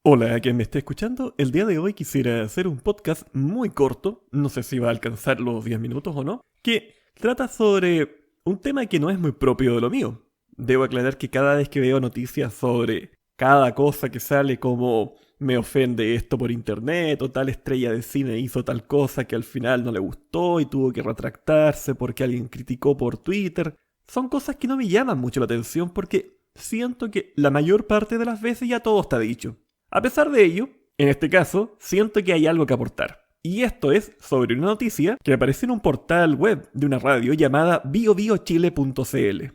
Hola, a quien me esté escuchando, el día de hoy quisiera hacer un podcast muy corto, no sé si va a alcanzar los 10 minutos o no, que trata sobre un tema que no es muy propio de lo mío. Debo aclarar que cada vez que veo noticias sobre cada cosa que sale como me ofende esto por internet o tal estrella de cine hizo tal cosa que al final no le gustó y tuvo que retractarse porque alguien criticó por Twitter, son cosas que no me llaman mucho la atención porque siento que la mayor parte de las veces ya todo está dicho. A pesar de ello, en este caso, siento que hay algo que aportar. Y esto es sobre una noticia que apareció en un portal web de una radio llamada biobiochile.cl,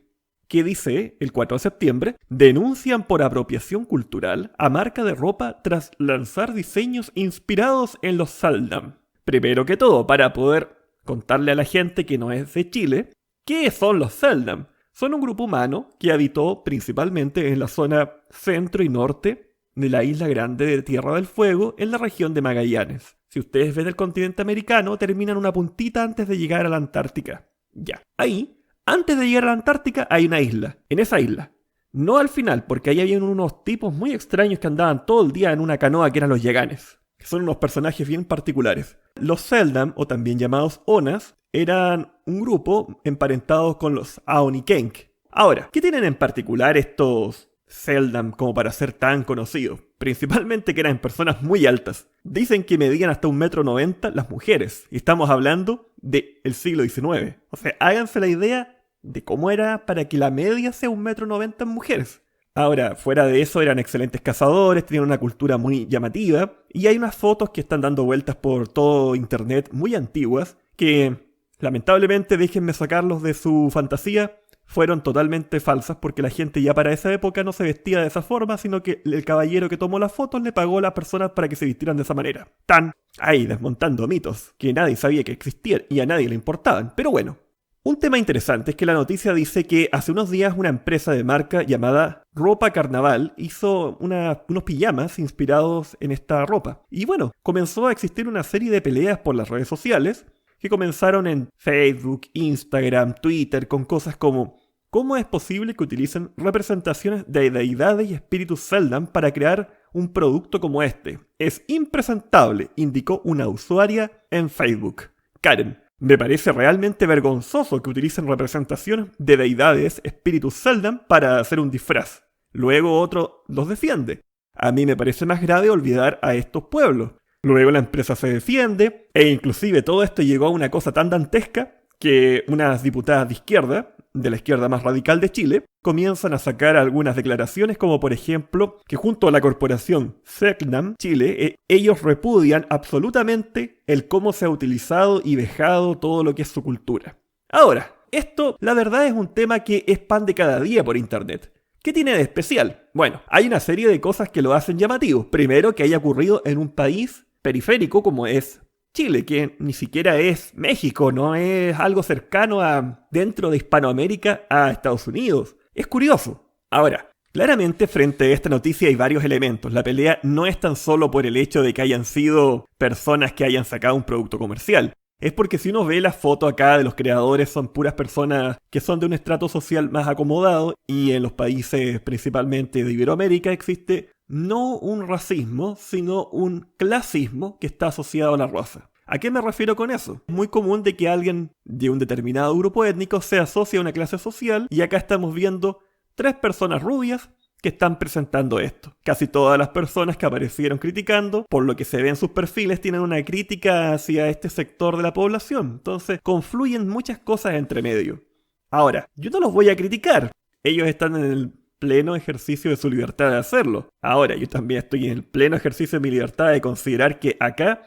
que dice, el 4 de septiembre, denuncian por apropiación cultural a marca de ropa tras lanzar diseños inspirados en los Saldam. Primero que todo, para poder contarle a la gente que no es de Chile, ¿qué son los Saldam? Son un grupo humano que habitó principalmente en la zona centro y norte de la isla grande de Tierra del Fuego en la región de Magallanes. Si ustedes ven el continente americano, terminan una puntita antes de llegar a la Antártica. Ya. Ahí, antes de llegar a la Antártica, hay una isla. En esa isla. No al final, porque ahí había unos tipos muy extraños que andaban todo el día en una canoa que eran los Yaganes. Que son unos personajes bien particulares. Los Seldam, o también llamados Onas, eran un grupo emparentados con los Aonikenk. Ahora, ¿qué tienen en particular estos Seldam como para ser tan conocidos? Principalmente que eran personas muy altas. Dicen que medían hasta 1,90 m las mujeres. Y estamos hablando del siglo XIX. O sea, háganse la idea de cómo era para que la media sea 1,90 m en mujeres. Ahora, fuera de eso, eran excelentes cazadores, tenían una cultura muy llamativa. Y hay unas fotos que están dando vueltas por todo internet muy antiguas que, lamentablemente, déjenme sacarlos de su fantasía, fueron totalmente falsas porque la gente ya para esa época no se vestía de esa forma, sino que el caballero que tomó las fotos le pagó a las personas para que se vistieran de esa manera. Tan ahí desmontando mitos que nadie sabía que existían y a nadie le importaban. Pero bueno, un tema interesante es que la noticia dice que hace unos días una empresa de marca llamada Ropa Carnaval hizo unos pijamas inspirados en esta ropa. Y bueno, comenzó a existir una serie de peleas por las redes sociales que comenzaron en Facebook, Instagram, Twitter, con cosas como ¿cómo es posible que utilicen representaciones de deidades y espíritus Seldam para crear un producto como este? Es impresentable, indicó una usuaria en Facebook. Karen, me parece realmente vergonzoso que utilicen representaciones de deidades, espíritus Seldam para hacer un disfraz. Luego otro los defiende. A mí me parece más grave olvidar a estos pueblos. Luego la empresa se defiende, e inclusive todo esto llegó a una cosa tan dantesca que unas diputadas de la izquierda más radical de Chile, comienzan a sacar algunas declaraciones como por ejemplo que junto a la corporación Seldam Chile, ellos repudian absolutamente el cómo se ha utilizado y vejado todo lo que es su cultura. Ahora, esto la verdad es un tema que es pan de cada día por internet. ¿Qué tiene de especial? Bueno, hay una serie de cosas que lo hacen llamativo. Primero, que haya ocurrido en un país periférico como es Chile, que ni siquiera es México, no es algo cercano a dentro de Hispanoamérica a Estados Unidos. Es curioso. Ahora, claramente frente a esta noticia hay varios elementos. La pelea no es tan solo por el hecho de que hayan sido personas que hayan sacado un producto comercial. Es porque si uno ve la foto acá de los creadores son puras personas que son de un estrato social más acomodado y en los países principalmente de Iberoamérica existe no un racismo, sino un clasismo que está asociado a la raza. ¿A qué me refiero con eso? Es muy común de que alguien de un determinado grupo étnico se asocie a una clase social y acá estamos viendo 3 personas rubias que están presentando esto. Casi todas las personas que aparecieron criticando, por lo que se ve en sus perfiles, tienen una crítica hacia este sector de la población. Entonces, confluyen muchas cosas entre medio. Ahora, yo no los voy a criticar. Ellos están en el pleno ejercicio de su libertad de hacerlo. Ahora, yo también estoy en el pleno ejercicio de mi libertad de considerar que acá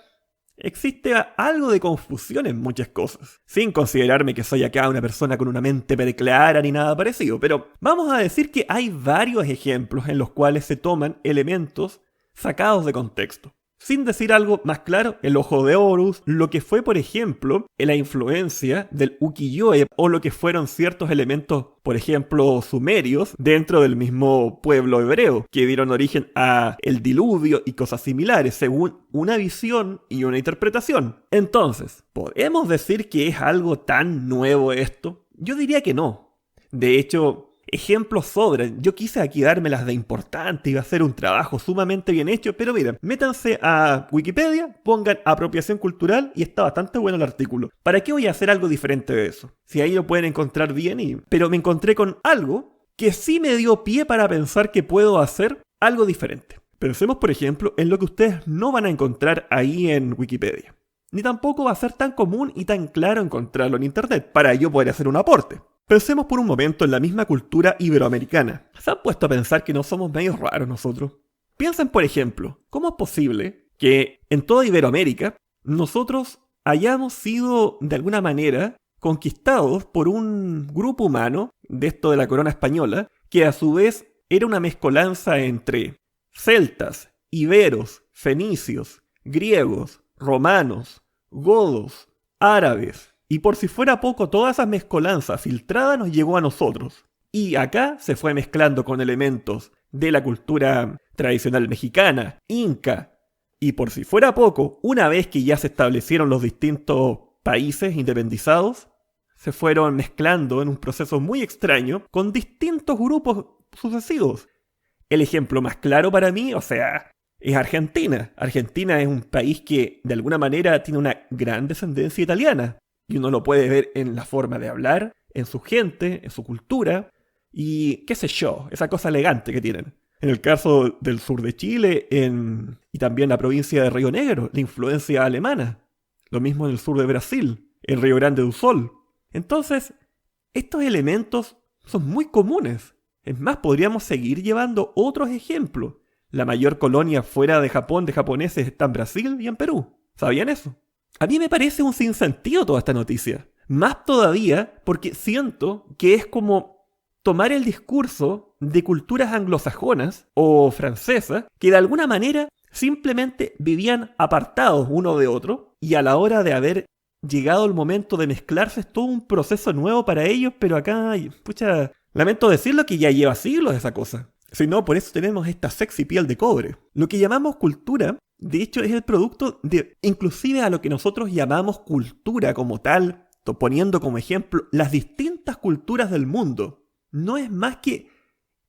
existe algo de confusión en muchas cosas, sin considerarme que soy acá una persona con una mente preclara ni nada parecido, pero vamos a decir que hay varios ejemplos en los cuales se toman elementos sacados de contexto. Sin decir algo más claro, el ojo de Horus, lo que fue por ejemplo la influencia del ukiyo-e o lo que fueron ciertos elementos, por ejemplo sumerios, dentro del mismo pueblo hebreo, que dieron origen a el diluvio y cosas similares, según una visión y una interpretación. Entonces, ¿podemos decir que es algo tan nuevo esto? Yo diría que no. De hecho, ejemplos sobran. Yo quise aquí dármelas de importante, iba a hacer un trabajo sumamente bien hecho, pero miren, métanse a Wikipedia, pongan apropiación cultural y está bastante bueno el artículo. ¿Para qué voy a hacer algo diferente de eso? Si ahí lo pueden encontrar bien, pero me encontré con algo que sí me dio pie para pensar que puedo hacer algo diferente. Pensemos, por ejemplo, en lo que ustedes no van a encontrar ahí en Wikipedia. Ni tampoco va a ser tan común y tan claro encontrarlo en internet para yo poder hacer un aporte. Pensemos por un momento en la misma cultura iberoamericana. ¿Se han puesto a pensar que no somos medios raros nosotros? Piensen, por ejemplo, ¿cómo es posible que en toda Iberoamérica nosotros hayamos sido de alguna manera conquistados por un grupo humano de esto de la corona española, que a su vez era una mezcolanza entre celtas, iberos, fenicios, griegos, romanos, godos, árabes? Y por si fuera poco, toda esa mezcolanza filtrada nos llegó a nosotros. Y acá se fue mezclando con elementos de la cultura tradicional mexicana, inca. Y por si fuera poco, una vez que ya se establecieron los distintos países independizados, se fueron mezclando en un proceso muy extraño con distintos grupos sucesivos. El ejemplo más claro para mí, es Argentina. Argentina es un país que de alguna manera tiene una gran descendencia italiana. Y uno lo puede ver en la forma de hablar, en su gente, en su cultura y qué sé yo, esa cosa elegante que tienen. En el caso del sur de Chile y también la provincia de Río Negro, la influencia alemana. Lo mismo en el sur de Brasil, en Río Grande do Sul. Entonces, estos elementos son muy comunes. Es más, podríamos seguir llevando otros ejemplos. La mayor colonia fuera de Japón de japoneses está en Brasil y en Perú. ¿Sabían eso? A mí me parece un sinsentido toda esta noticia. Más todavía porque siento que es como tomar el discurso de culturas anglosajonas o francesas que de alguna manera simplemente vivían apartados uno de otro y a la hora de haber llegado el momento de mezclarse es todo un proceso nuevo para ellos, pero acá, lamento decirlo que ya lleva siglos esa cosa. Si no, por eso tenemos esta sexy piel de cobre. Lo que llamamos cultura, de hecho, es el producto de, inclusive a lo que nosotros llamamos cultura como tal, poniendo como ejemplo las distintas culturas del mundo. No es más que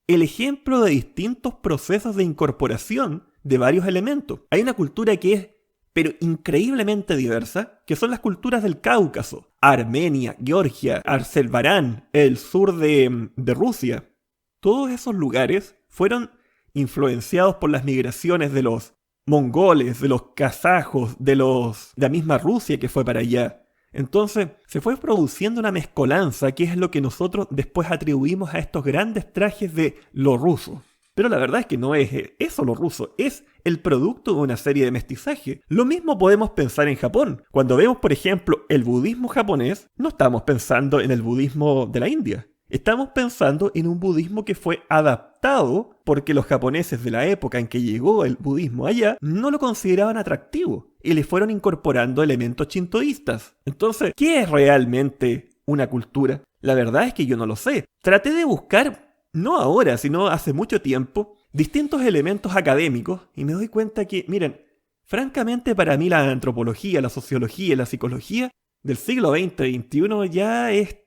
el ejemplo de distintos procesos de incorporación de varios elementos. Hay una cultura que es, pero increíblemente diversa, que son las culturas del Cáucaso. Armenia, Georgia, Azerbaiyán, el sur de Rusia. Todos esos lugares fueron influenciados por las migraciones de los mongoles, de los kazajos, de la misma Rusia que fue para allá. Entonces se fue produciendo una mezcolanza que es lo que nosotros después atribuimos a estos grandes trajes de lo ruso. Pero la verdad es que no es eso lo ruso, es el producto de una serie de mestizaje. Lo mismo podemos pensar en Japón. Cuando vemos, por ejemplo, el budismo japonés, no estamos pensando en el budismo de la India. Estamos pensando en un budismo que fue adaptado porque los japoneses de la época en que llegó el budismo allá no lo consideraban atractivo y le fueron incorporando elementos shintoístas. Entonces, ¿qué es realmente una cultura? La verdad es que yo no lo sé. Traté de buscar, no ahora, sino hace mucho tiempo, distintos elementos académicos y me doy cuenta que, miren, francamente para mí la antropología, la sociología y la psicología del siglo XX-XXI ya es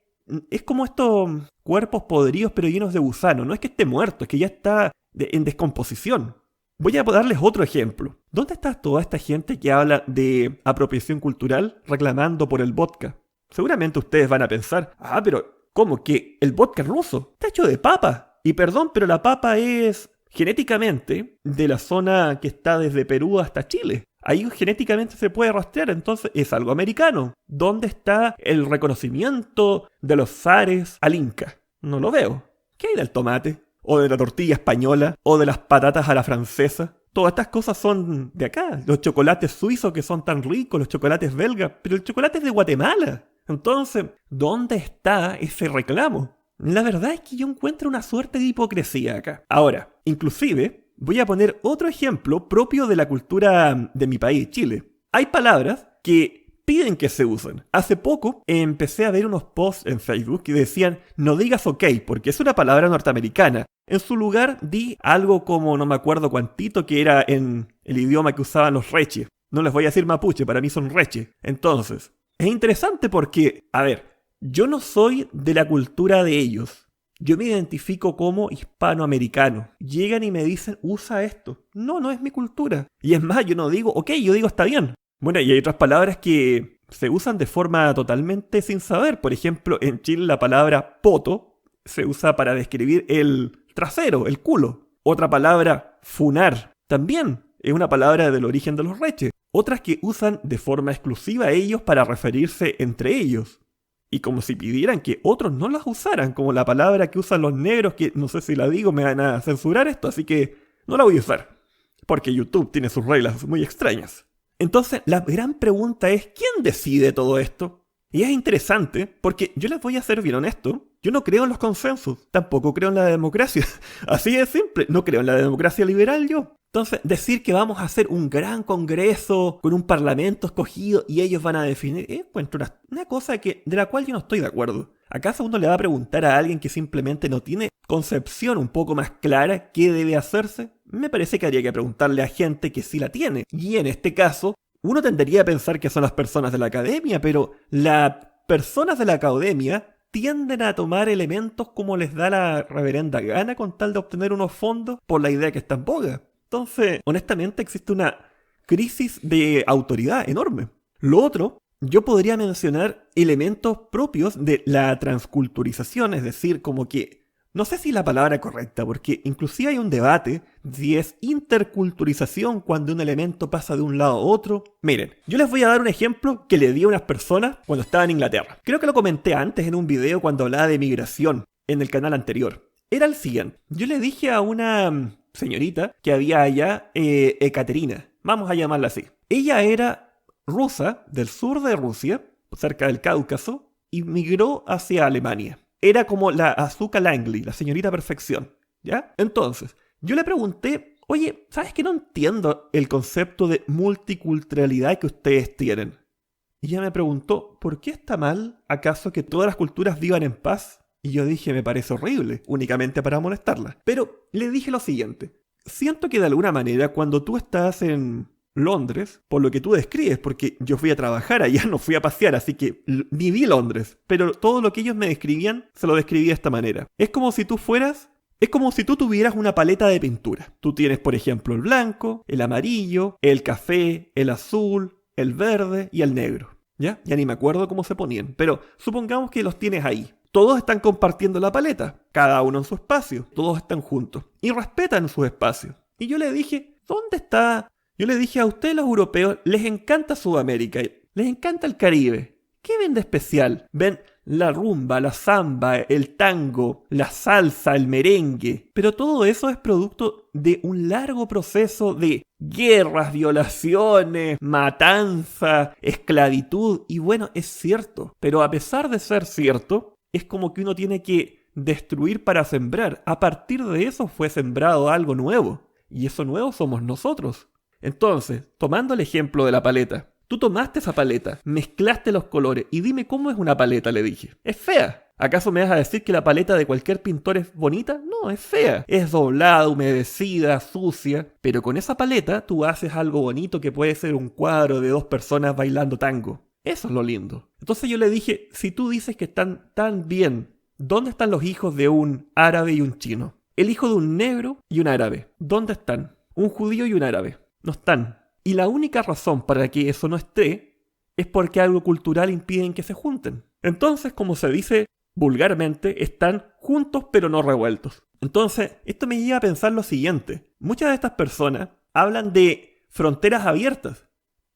como estos cuerpos podridos pero llenos de gusanos. No es que esté muerto, es que ya está en descomposición. Voy a darles otro ejemplo. ¿Dónde está toda esta gente que habla de apropiación cultural reclamando por el vodka? Seguramente ustedes van a pensar, pero ¿cómo que el vodka ruso está hecho de papa? Y perdón, pero la papa es genéticamente de la zona que está desde Perú hasta Chile. Ahí genéticamente se puede rastrear, entonces es algo americano. ¿Dónde está el reconocimiento de los zares al Inca? No lo veo. ¿Qué hay del tomate? ¿O de la tortilla española? ¿O de las patatas a la francesa? Todas estas cosas son de acá. Los chocolates suizos que son tan ricos, los chocolates belgas, pero el chocolate es de Guatemala. Entonces, ¿dónde está ese reclamo? La verdad es que yo encuentro una suerte de hipocresía acá. Ahora, inclusive, voy a poner otro ejemplo propio de la cultura de mi país, Chile. Hay palabras que piden que se usen. Hace poco empecé a ver unos posts en Facebook que decían no digas ok, porque es una palabra norteamericana. En su lugar di algo como no me acuerdo cuantito que era en el idioma que usaban los reches. No les voy a decir mapuche, para mí son reches. Entonces, es interesante porque, yo no soy de la cultura de ellos. Yo me identifico como hispanoamericano. Llegan y me dicen, usa esto. No, no es mi cultura. Y es más, yo no digo, ok, yo digo está bien. Bueno, y hay otras palabras que se usan de forma totalmente sin saber. Por ejemplo, en Chile la palabra poto se usa para describir el trasero, el culo. Otra palabra, funar, también es una palabra del origen de los reches. Otras que usan de forma exclusiva a ellos para referirse entre ellos. Y como si pidieran que otros no las usaran, como la palabra que usan los negros, que no sé si la digo, me van a censurar esto, así que no la voy a usar. Porque YouTube tiene sus reglas muy extrañas. Entonces, la gran pregunta es, ¿quién decide todo esto? Y es interesante, porque yo les voy a ser bien honesto, yo no creo en los consensos, tampoco creo en la democracia. Así de simple, no creo en la democracia liberal yo. Entonces, decir que vamos a hacer un gran congreso con un parlamento escogido y ellos van a definir, encuentro una cosa de la cual yo no estoy de acuerdo. ¿Acaso uno le va a preguntar a alguien que simplemente no tiene concepción un poco más clara qué debe hacerse? Me parece que habría que preguntarle a gente que sí la tiene. Y en este caso, uno tendería a pensar que son las personas de la academia, pero las personas de la academia tienden a tomar elementos como les da la reverenda gana con tal de obtener unos fondos por la idea que está en boga. Entonces, honestamente existe una crisis de autoridad enorme. Lo otro, yo podría mencionar elementos propios de la transculturización, es decir, como que, no sé si la palabra correcta, porque inclusive hay un debate si es interculturización cuando un elemento pasa de un lado a otro. Miren, yo les voy a dar un ejemplo que le di a unas personas cuando estaba en Inglaterra. Creo que lo comenté antes en un video cuando hablaba de migración en el canal anterior. Era el siguiente. Yo le dije a una señorita que había allá, Ekaterina, vamos a llamarla así. Ella era rusa, del sur de Rusia, cerca del Cáucaso, y migró hacia Alemania. Era como la Azuka Langley, la señorita perfección, ¿ya? Entonces, yo le pregunté, oye, ¿sabes que no entiendo el concepto de multiculturalidad que ustedes tienen? Y ella me preguntó, ¿por qué está mal acaso que todas las culturas vivan en paz? Y yo dije, me parece horrible, únicamente para molestarla. Pero le dije lo siguiente, siento que de alguna manera cuando tú estás en Londres, por lo que tú describes, porque yo fui a trabajar allá, no fui a pasear, así que viví Londres, pero todo lo que ellos me describían, se lo describí de esta manera. Es como si tú tuvieras una paleta de pintura. Tú tienes, por ejemplo, el blanco, el amarillo, el café, el azul, el verde y el negro. ¿Ya? Ya ni me acuerdo cómo se ponían, pero supongamos que los tienes ahí. Todos están compartiendo la paleta, cada uno en su espacio, todos están juntos y respetan sus espacios. Y yo le dije, ¿dónde está? Yo le dije a ustedes los europeos, les encanta Sudamérica, les encanta el Caribe. ¿Qué ven de especial? Ven la rumba, la samba, el tango, la salsa, el merengue. Pero todo eso es producto de un largo proceso de guerras, violaciones, matanza, esclavitud. Y bueno, es cierto. Pero a pesar de ser cierto, es como que uno tiene que destruir para sembrar. A partir de eso fue sembrado algo nuevo. Y eso nuevo somos nosotros. Entonces, tomando el ejemplo de la paleta, tú tomaste esa paleta, mezclaste los colores y dime cómo es una paleta, le dije. Es fea. ¿Acaso me vas a decir que la paleta de cualquier pintor es bonita? No, es fea. Es doblada, humedecida, sucia. Pero con esa paleta tú haces algo bonito que puede ser un cuadro de dos personas bailando tango. Eso es lo lindo. Entonces yo le dije, si tú dices que están tan bien, ¿dónde están los hijos de un árabe y un chino? El hijo de un negro y un árabe. ¿Dónde están? Un judío y un árabe. No están. Y la única razón para que eso no esté es porque algo cultural impide que se junten. Entonces, como se dice vulgarmente, están juntos pero no revueltos. Entonces, esto me lleva a pensar lo siguiente. Muchas de estas personas hablan de fronteras abiertas.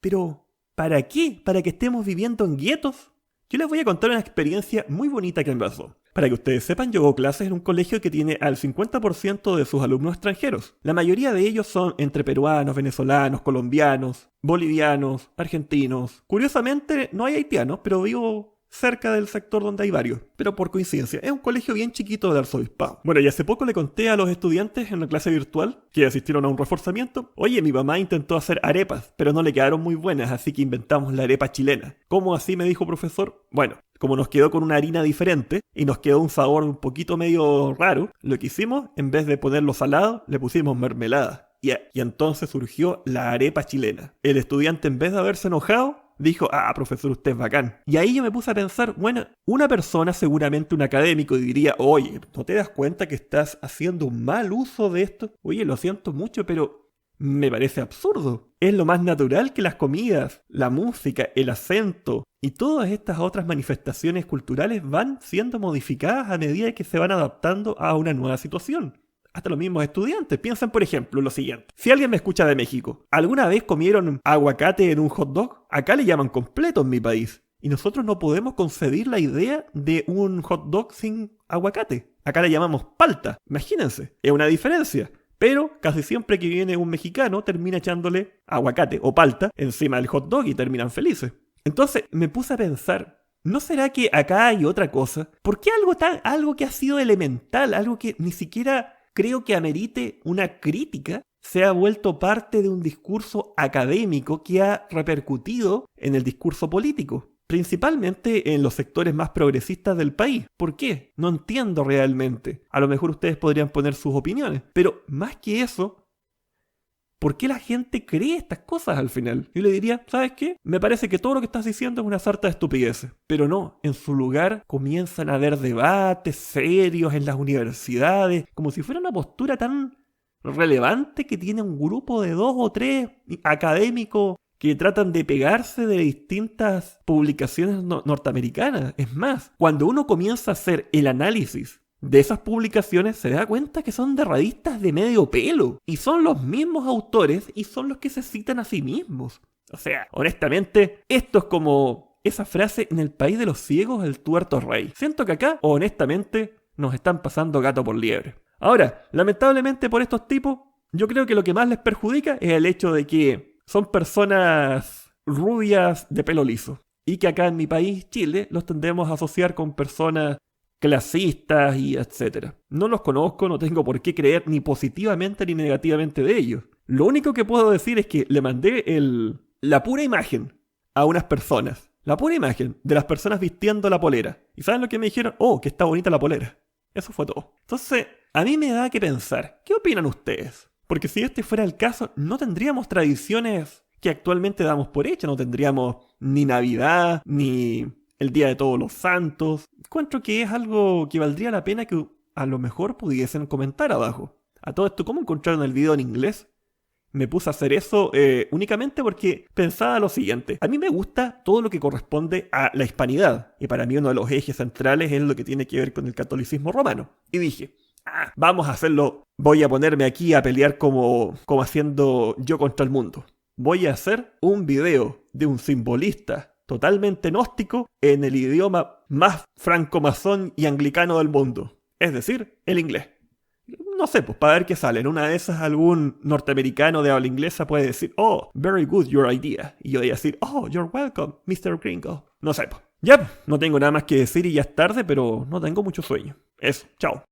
Pero, ¿para qué? ¿Para que estemos viviendo en guetos? Yo les voy a contar una experiencia muy bonita que me pasó. Para que ustedes sepan, yo hago clases en un colegio que tiene al 50% de sus alumnos extranjeros. La mayoría de ellos son entre peruanos, venezolanos, colombianos, bolivianos, argentinos. Curiosamente, no hay haitianos, pero vivo cerca del sector donde hay varios. Pero por coincidencia, es un colegio bien chiquito de arzobispado. Bueno, y hace poco le conté a los estudiantes en la clase virtual que asistieron a un reforzamiento. Oye, mi mamá intentó hacer arepas, pero no le quedaron muy buenas, así que inventamos la arepa chilena. ¿Cómo así? Me dijo profesor. Bueno, como nos quedó con una harina diferente y nos quedó un sabor un poquito medio raro, lo que hicimos, en vez de ponerlo salado, le pusimos mermelada. Y entonces surgió la arepa chilena. El estudiante, en vez de haberse enojado, dijo, profesor, usted es bacán. Y ahí yo me puse a pensar, bueno, una persona, seguramente un académico, diría, oye, ¿no te das cuenta que estás haciendo un mal uso de esto? Oye, lo siento mucho, pero me parece absurdo. Es lo más natural que las comidas, la música, el acento y todas estas otras manifestaciones culturales van siendo modificadas a medida que se van adaptando a una nueva situación. Hasta los mismos estudiantes. Piensan, por ejemplo, lo siguiente. Si alguien me escucha de México, ¿alguna vez comieron aguacate en un hot dog? Acá le llaman completo en mi país. Y nosotros no podemos concebir la idea de un hot dog sin aguacate. Acá le llamamos palta. Imagínense, es una diferencia. Pero casi siempre que viene un mexicano termina echándole aguacate o palta encima del hot dog y terminan felices. Entonces me puse a pensar, ¿no será que acá hay otra cosa? ¿Por qué algo que ha sido elemental, algo que ni siquiera creo que amerite una crítica, se ha vuelto parte de un discurso académico que ha repercutido en el discurso político? Principalmente en los sectores más progresistas del país. ¿Por qué? No entiendo realmente. A lo mejor ustedes podrían poner sus opiniones. Pero más que eso, ¿por qué la gente cree estas cosas al final? Yo le diría, ¿sabes qué? Me parece que todo lo que estás diciendo es una sarta de estupideces. Pero no, en su lugar comienzan a haber debates serios en las universidades, como si fuera una postura tan relevante que tiene un grupo de 2 o 3 académicos que tratan de pegarse de distintas publicaciones norteamericanas. Es más, cuando uno comienza a hacer el análisis de esas publicaciones, se da cuenta que son de revistas de medio pelo. Y son los mismos autores y son los que se citan a sí mismos. O sea, honestamente, esto es como esa frase, en el país de los ciegos el tuerto rey. Siento que acá, honestamente, nos están pasando gato por liebre. Ahora, lamentablemente por estos tipos, yo creo que lo que más les perjudica es el hecho de que son personas rubias de pelo liso. Y que acá en mi país, Chile, los tendemos a asociar con personas clasistas y etcétera. No los conozco, no tengo por qué creer ni positivamente ni negativamente de ellos. Lo único que puedo decir es que le mandé la pura imagen a unas personas. La pura imagen de las personas vistiendo la polera. ¿Y saben lo que me dijeron? Oh, que está bonita la polera. Eso fue todo. Entonces, a mí me da que pensar. ¿Qué opinan ustedes? Porque si este fuera el caso, no tendríamos tradiciones que actualmente damos por hecho. No tendríamos ni Navidad, ni el Día de Todos los Santos. Encuentro que es algo que valdría la pena que a lo mejor pudiesen comentar abajo. A todo esto, ¿cómo encontraron el video en inglés? Me puse a hacer eso únicamente porque pensaba lo siguiente. A mí me gusta todo lo que corresponde a la hispanidad. Y para mí uno de los ejes centrales es lo que tiene que ver con el catolicismo romano. Y dije, vamos a hacerlo. Voy a ponerme aquí a pelear como haciendo yo contra el mundo. Voy a hacer un video de un simbolista totalmente gnóstico en el idioma más francomasón y anglicano del mundo. Es decir, el inglés. No sé, pues para ver qué sale. En una de esas algún norteamericano de habla inglesa puede decir, oh, very good your idea. Y yo voy a decir, oh, you're welcome, Mr. Gringo. No sé, pues. Ya, no tengo nada más que decir y ya es tarde, pero no tengo mucho sueño. Eso, chao.